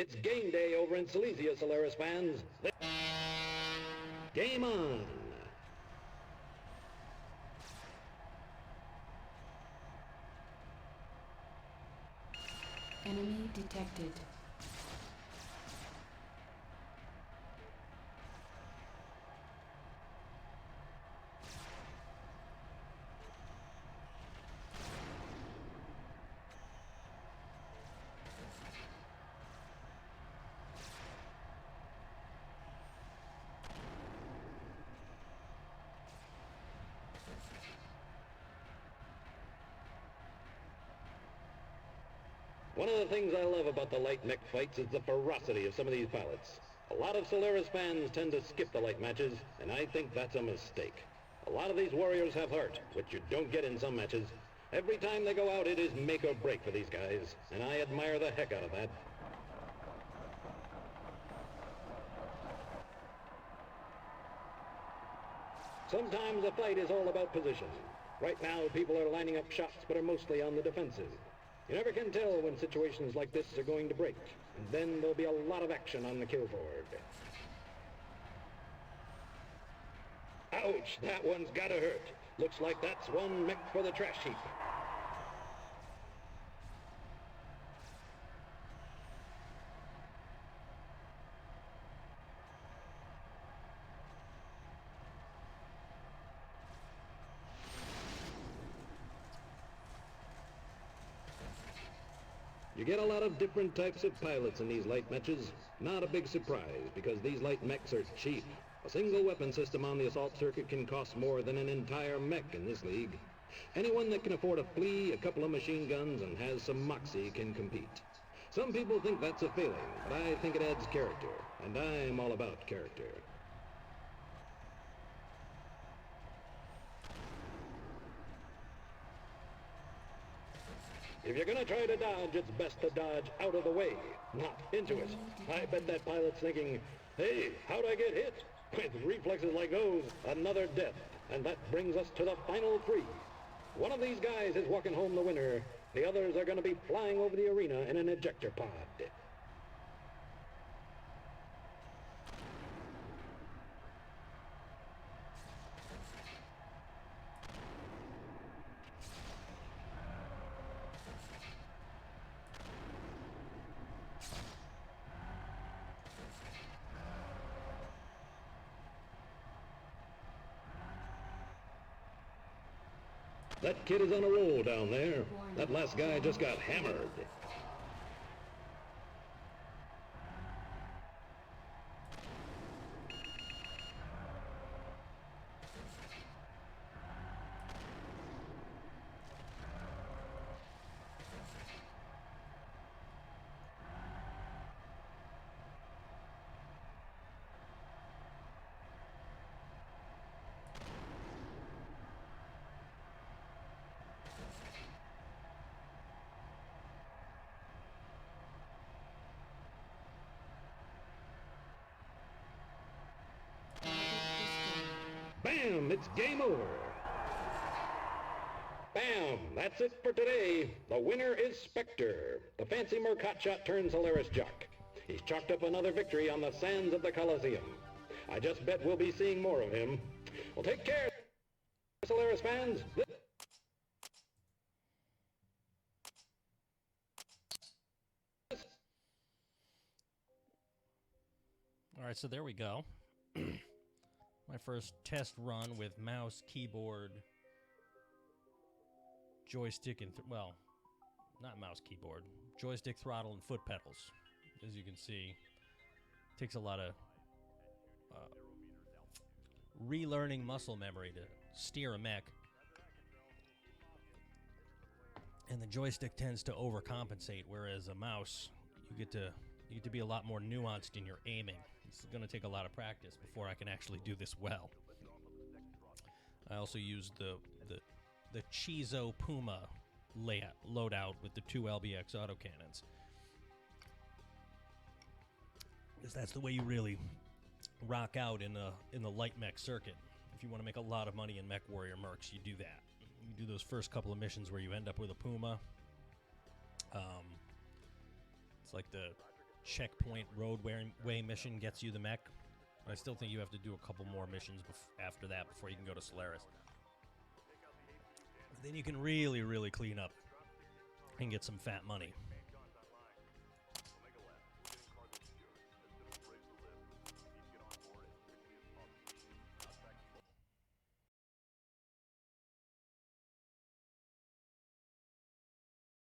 It's game day over in Silesia, Solaris fans. Game on! Enemy detected. One of the things I love about the light mech fights is the ferocity of some of these pilots. A lot of Solaris fans tend to skip the light matches, and I think that's a mistake. A lot of these warriors have heart, which you don't get in some matches. Every time they go out, it is make or break for these guys, and I admire the heck out of that. Sometimes a fight is all about position. Right now, people are lining up shots, but are mostly on the defensive. You never can tell when situations like this are going to break, and then there'll be a lot of action on the kill board. Ouch, that one's gotta hurt. Looks like that's one mech for the trash heap. You get a lot of different types of pilots in these light matches. Not a big surprise, because these light mechs are cheap. A single weapon system on the assault circuit can cost more than an entire mech in this league. Anyone that can afford a flea, a couple of machine guns, and has some moxie can compete. Some people think that's a failing, but I think it adds character, and I'm all about character. If you're gonna try to dodge, it's best to dodge out of the way, not into it. I bet that pilot's thinking, hey, how'd I get hit? With reflexes like those, another death. And that brings us to the final three. One of these guys is walking home the winner. The others are gonna be flying over the arena in an ejector pod. That kid is on a roll down there. That last guy just got hammered. Bam! It's game over. Bam! That's it for today. The winner is Spectre, the fancy Merc hotshot turned Solaris jock. He's chalked up another victory on the sands of the Coliseum. I just bet we'll be seeing more of him. Well, take care, Solaris fans. All right, so there we go. My first test run with mouse, keyboard, joystick, and well, not mouse, keyboard, joystick, throttle, and foot pedals. As you can see, it takes a lot of relearning muscle memory to steer a mech, and the joystick tends to overcompensate, whereas a mouse, you get to be a lot more nuanced in your aiming. It's going to take a lot of practice before I can actually do this well. I also use the Chizo Puma loadout with the 2 LBX autocannons, because that's the way you really rock out in the light mech circuit. If you want to make a lot of money in Mechwarrior mercs, you do that. You do those first couple of missions where you end up with a Puma. It's like the checkpoint roadway mission gets you the mech. I still think you have to do a couple more missions after that before you can go to Solaris. Then you can really, really clean up and get some fat money.